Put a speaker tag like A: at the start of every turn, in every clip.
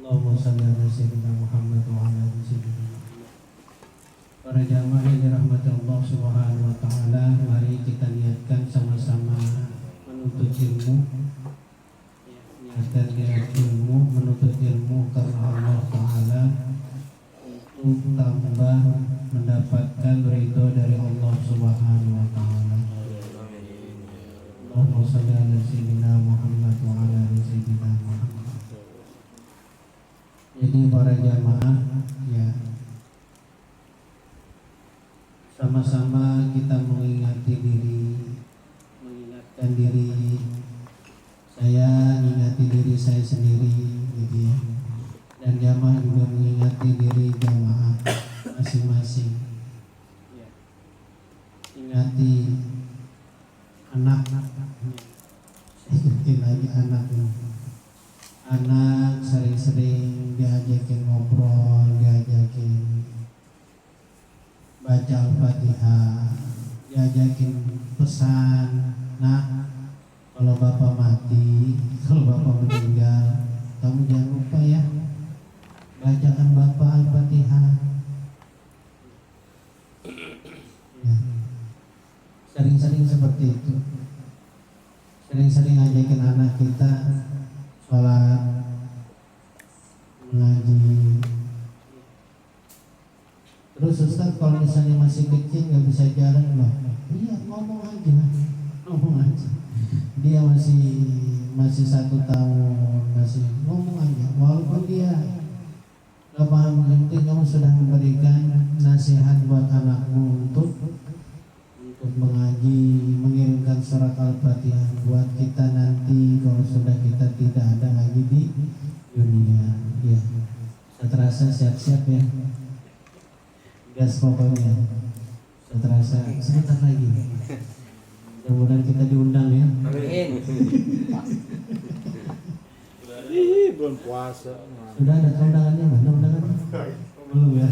A: Allahumma shalli ala sayyidina Muhammad wa ala ali sayyidina Muhammad. Para jamaah yang dirahmati Allah Subhanahu wa taala, mari kita niatkan sama-sama menuntut ilmu. Niatkan ilmu, menuntut ilmu karena Allah taala untuk tambah mendapatkan ridho dari Allah Subhanahu wa taala. Allahumma shalli ala sayyidina Muhammad wa ala ali sayyidina Muhammad. Jadi para jamaah ya, sama-sama kita mengingatkan diri saya, mengingati diri saya sendiri gitu ya. Dan jamaah juga mengingati diri jamaah masing-masing ya. Ingati anak, saya ingetin lagi anak sering-sering diajakin ngobrol, diajakin baca Al-Fatihah, diajakin pesan. Nah, kalau bapak mati, kalau bapak meninggal, kamu jangan lupa ya, bacakan bapak Al-Fatihah ya. Sering-sering seperti itu, sering-sering ajakin anak kita sholat, mengaji. Terus Ustaz kalau misalnya masih kecil nggak bisa jalan loh, iya ngomong aja. Dia masih 1 tahun, masih ngomong aja. Walaupun dia nggak paham, penting kamu sudah memberikan nasihat buat anakmu untuk mengaji, mengirimkan surat Al-Fatihah buat kita nanti kalau sudah kita tidak ada lagi di dunia. Ya, seterasa siap-siap ya, gas pokoknya. Seterasa sebentar lagi. Mudah-mudahan kita diundang ya.
B: Amin.
C: Belum puasa.
A: Sudah ada undangannya, mana undangannya? Belum ya.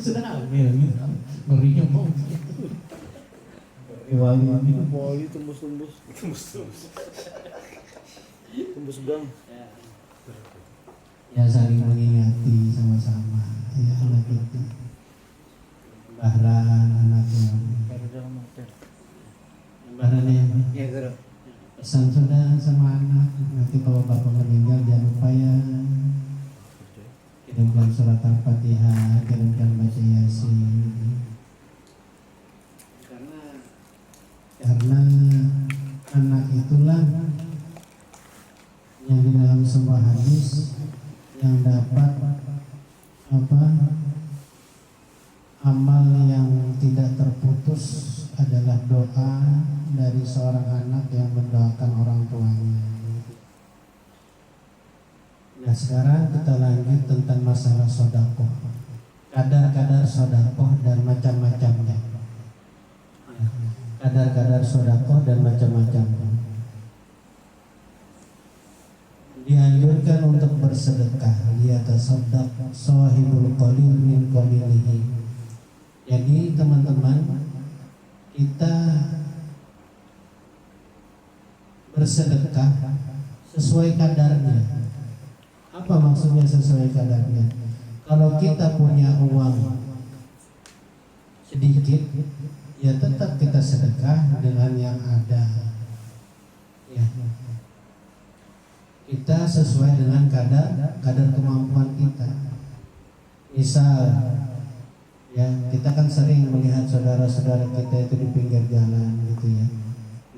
A: Sudah ambil gitu. Ngerinya mau.
C: Itu poli tembus gang.
A: Ya saling mengingati sama-sama. Ya anak itu. Bahran anaknya. Bahrannya.
B: Ya, Guru.
A: Pesan sudah sama anak. Nanti kalau bapak meninggal jangan lupa ya, kirimkan surat Al-Fatihah, kirimkan baca Yasin. Karena anak itulah yang di dalam sebuah hadis yang dapat amal yang tidak terputus adalah doa dari seorang anak yang mendoakan orang tuanya. Nah sekarang kita lanjut tentang masalah sedekah, kadar-kadar sedekah dan macam-macamnya. Kadar-kadar sedekah dan macam-macamnya. Dianjurkan untuk bersedekah, liyatasaddaq shahibul qalil min qalilihi. Jadi teman-teman, kita bersedekah sesuai kadarnya. Apa maksudnya sesuai kadarnya? Kalau kita punya uang sedikit, ya tetap kita sedekah dengan yang ada. Ya. Kita sesuai dengan kadar kemampuan kita. Misal, ya kita kan sering melihat saudara-saudara kita itu di pinggir jalan gitu ya,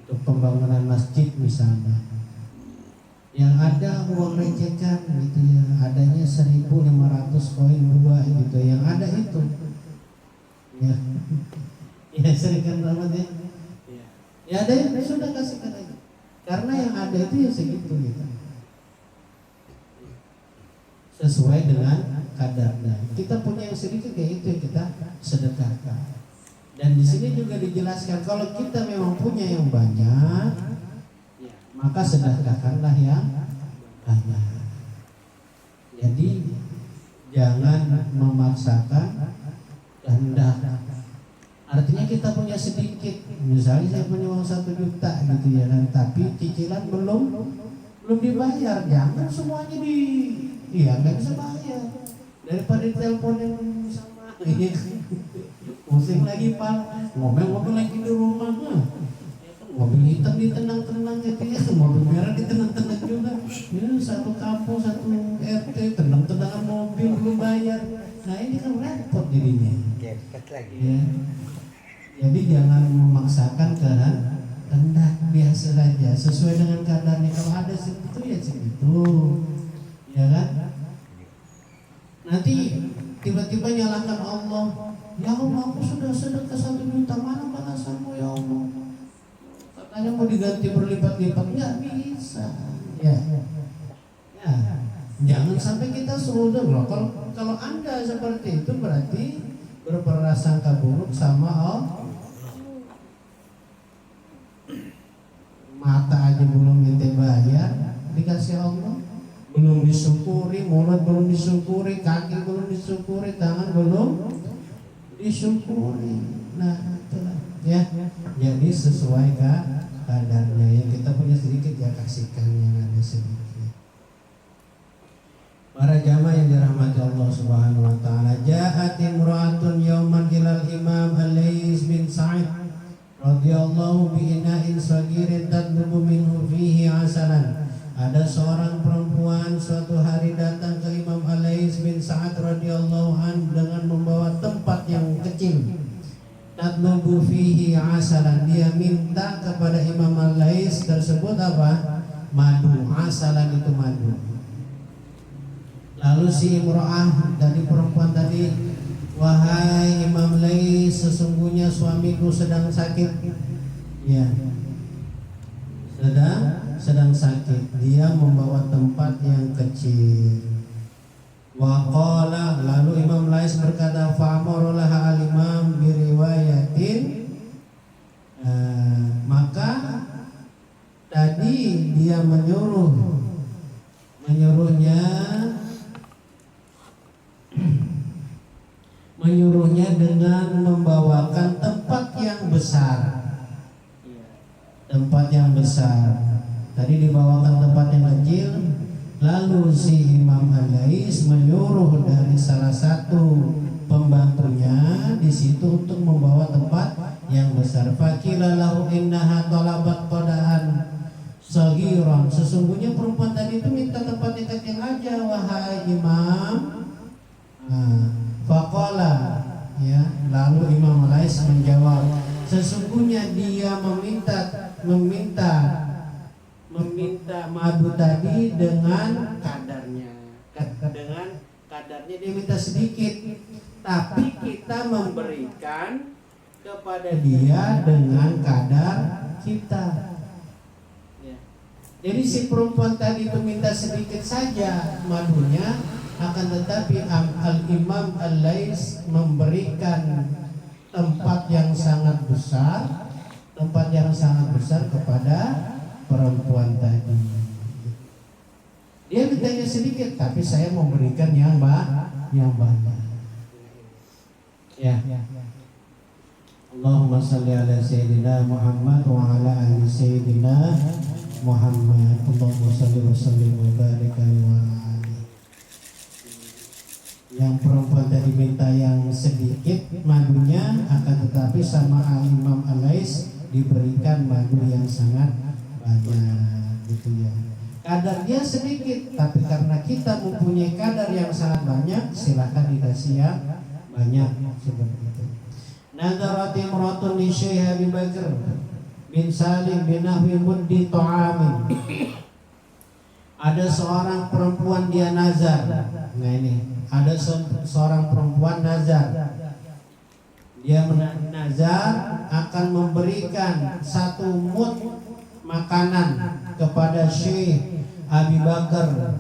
A: untuk pembangunan masjid misalnya, yang ada uang recehan gitu ya, adanya 1.500 koin 2 gitu, yang ada itu ya, ya sering kan ya, ya ada yang sudah kasihkan aja, karena yang ada itu ya segitu gitu, sesuai dengan kadarnya. Kita punya yang sedikit kayak itu yang kita sedekahkan. Dan di sini juga dijelaskan kalau kita memang punya yang banyak, maka sedekahkanlah yang banyak. Jadi jangan memaksakan kehendak. Artinya kita punya sedikit, misalnya saya punya uang 1 juta gitu ya kan, tapi cicilan belum belum dibayar, jangan semuanya iya nggak bisa bayar daripada diteleponin sama pusing lagi pak, ngomel-ngomel lagi di rumah mobil hitam ditenang-tenang gitu ya, mobil merah ditenang-tenang juga ya, satu kampung satu RT tenang-tenangan mobil belum bayar, nah ini kan repot jadinya ya. Jadi jangan memaksakan kehendak, biasa saja sesuai dengan kadarnya, kalau ada segitu ya segitu ya kan. Nanti tiba-tiba nyalakan Allah, ya Allah aku sudah sedekah 1 juta, mana balasanmu ya Allah, katanya mau diganti berlipat-lipat, nggak bisa ya. Ya jangan sampai kita seudon loh. Kalau anda seperti itu berarti berprasangka buruk sama Allah. Mata aja belum ente bayar dikasih Allah, belum disyukuri, mulut belum disyukuri, kaki belum disyukuri, tangan belum disyukuri. Nah itulah ya. Jadi sesuai kadarnya, yang kita punya sedikit ya kasihkan yang ada sedikit. Para jamaah yang dirahmati Allah Subhanahu wa taala, ja'at imra'atun yauman ilal Imam Al-Lais bin Sa'id radhiyallahu bi ina'in sagirin tadlubu minhu fihi asalan. Ada seorang perempuan suatu hari datang ke Imam Al-Lais bin Sa'ad radhiyallahu an dengan membawa tempat yang kecil. Tadlubu fihi asalan, dia minta kepada Imam Al-Lais tersebut apa? Madu. Asalan itu madu. Lalu si imro'ah dari perempuan tadi, wahai Imam Lais, sesungguhnya suamiku sedang sakit. Ya, sedang sakit. Dia membawa tempat yang kecil. Waqala, lalu Imam Lais berkata, fa'amaralah al-imam biriwayatin. Maka tadi dia menyuruhnya dengan membawakan tempat yang besar. Tempat yang besar. Tadi dibawakan tempat yang kecil. Lalu si Imam Al-Lais menyuruh dari salah satu pembantunya di situ untuk membawa tempat yang besar. Fakila lahu innaha talabat qadaan saghiran. Sesungguhnya perempuan tadi itu minta tempat yang kecil aja, wahai Imam. Faqala, ya, lalu Imam Al-Lais menjawab, sesungguhnya dia meminta madu tadi dengan kadarnya. Dengan kadarnya dia minta sedikit, tapi kita memberikan kepada dia dengan kadar kita. Ya. Jadi si perempuan tadi itu minta sedikit saja madunya, akan tetapi Al-Imam Al-Lais memberikan tempat yang sangat besar kepada perempuan tadi. Dia mintanya sedikit, tapi saya memberikan yang banyak. Ya. Allahumma salli ala Sayyidina Muhammad wa ala ali Sayyidina Muhammad. Allahumma salli wa sallim wa barik alaihi. Yang perempuan tadi minta yang sedikit madunya, akan tetapi sama Imam Al-Lais diberikan madu yang sangat banyak, gitu ya. Kadarnya sedikit, tapi karena kita mempunyai kadar yang sangat banyak, silakan dikasih yang banyak, seperti itu. Nazarat imratun li Syekh Abi Bakar bin Salim bin Nahwi muddi ta'amin. Ada seorang perempuan dia nazar. Nah ini, ada seorang perempuan nazar. Dia nazar akan memberikan 1 mud makanan kepada Syekh Abi Bakar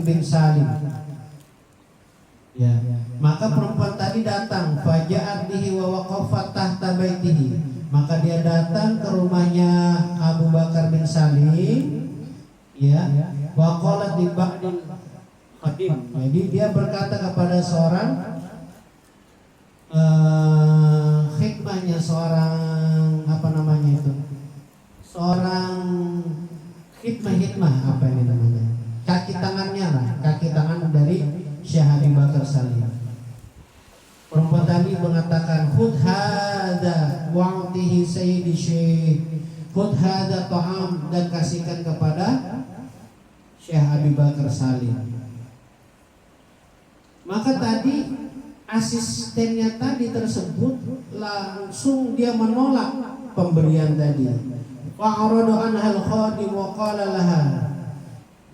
A: bin Salim. Ya, maka perempuan tadi datang, faja'at bihi wa waqafat tahta baitihi. Maka dia datang ke rumahnya Abu Bakar bin Salim. Ya, waqalat di ba'dil qadim. Jadi dia berkata kepada seorang khidmahnya, seorang hikmah apa ini namanya? Kaki tangannya lah, kaki tangan dari Syekh Abi Bakar Salim. Perempuan tadi mengatakan khudh hadza wa'tihi sayyidi syekh, khudh hadza ta'am, dan kasihkan kepada Syekh Abi Bakar Salim. Maka tadi asistennya tadi tersebut langsung dia menolak pemberian tadi. Fa'aradu anhal khadim wa qala laha,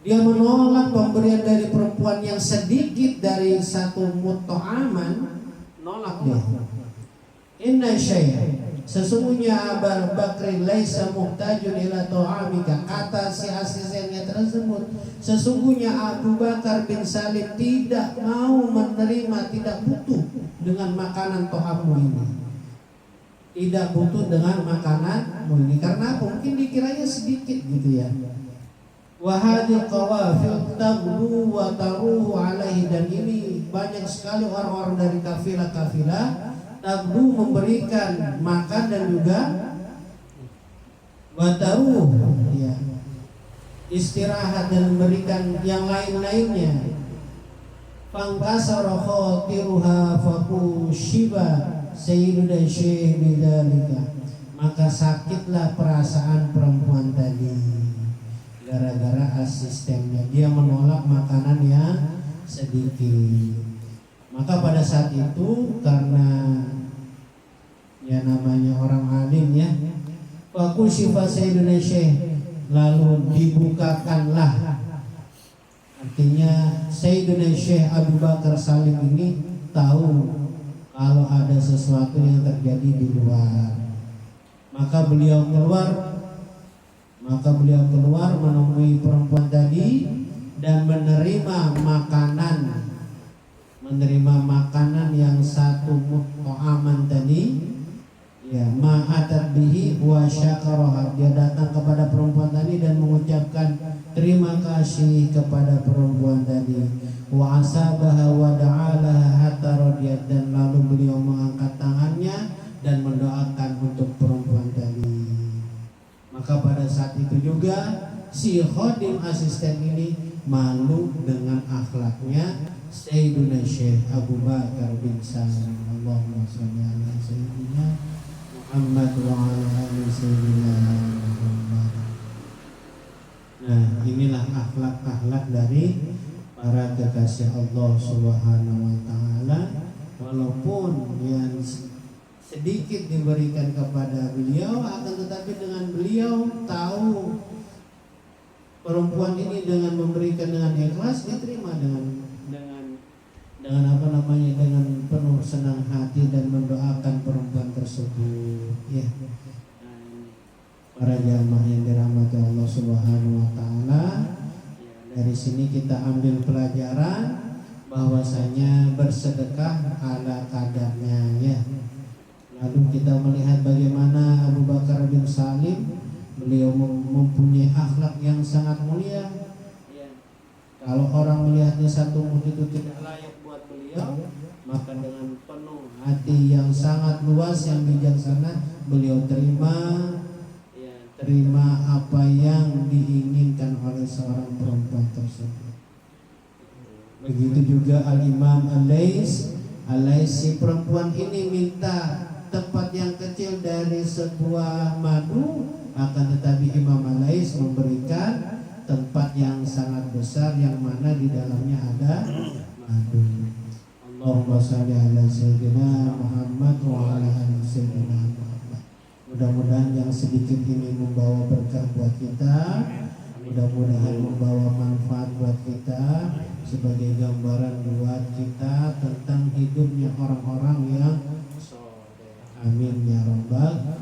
A: dia menolak pemberian dari perempuan yang sedikit dari satu mut'aman, nolak dia. Inna syekh, sesungguhnya Abu Bakr laisa muhtajun ila ta'amika, kata si asistennya tersebut, sesungguhnya Abu Bakar bin Salim tidak mau menerima, tidak butuh dengan makanan ta'ammu ini, tidak butuh dengan makananmu ini. Karena mungkin dikiranya sedikit gitu ya. Wa hadhihi qawafil tablu wa taruhu alaihi, dan ini banyak sekali orang-orang dari kafilah-kafilah tablu memberikan makan dan juga wa taruh ya, istirahat dan memberikan yang lain-lainnya. Fangkasara khatiruha fakushiba sayyiduna syekh bidzalika, maka sakitlah perasaan perempuan tadi gara-gara asistennya dia menolak makanan yang sedikit. Maka pada saat itu karena ya namanya orang alim ya, fakushifa sayyiduna syekh, lalu dibukakanlah, artinya Sayyiduna Syekh Abu Bakar Salim ini tahu kalau ada sesuatu yang terjadi di luar. Maka beliau keluar menemui perempuan tadi dan menerima makanan yang satu mu'aman tadi ya, ma'atat bihi wa syakaraha, dia datang kepada perempuan tadi dan mengucapkan terima kasih kepada perempuan tadi, wa asabaha wa da'alaha hatta radiyat, dan lalu beliau mengangkat tangannya dan mendoakan untuk perempuan tadi. Maka pada saat itu juga si khadim asisten ini malu dengan akhlaknya Sayyiduna Syekh Abu Bakar bin Salim. Allahumma shalli ala sayyidina Muhammad wa ala ali sayyidina Muhammad. Nah, inilah akhlak-akhlak dari para kekasih Allah Subhanahu wa taala. Walaupun yang sedikit diberikan kepada beliau, akan tetapi dengan beliau tahu perempuan ini dengan memberikan dengan ikhlas, dia terima dengan dengan penuh senang hati dan mendoakan perempuan tersebut ya. Para jamaah yang dirahmati Allah Subhanahu wa taala, dari sini kita ambil pelajaran bahwasanya bersedekah ala kadarnya ya. Lalu kita melihat bagaimana Abu Bakar bin Salim, beliau mempunyai akhlak yang sangat mulia. Kalau orang melihatnya satu itu tidak layak buat beliau, maka dengan penuh hati yang sangat luas yang bijaksana beliau terima apa yang diinginkan oleh seorang perempuan tersebut. Begitu juga Al-Imam Al-Lais, si perempuan ini minta tempat yang kecil dari sebuah madu, akan tetapi Imam Al-Lais memberikan tempat yang sangat besar yang mana di dalamnya ada madu. Allahumma shalli ala sayyidina Muhammad wa ala ali sayyidina Muhammad. Mudah-mudahan yang sedikit ini membawa berkah buat kita, mudah-mudahan membawa manfaat buat kita, sebagai gambaran buat kita tentang hidupnya orang-orang yang soleh. Amin ya rabbal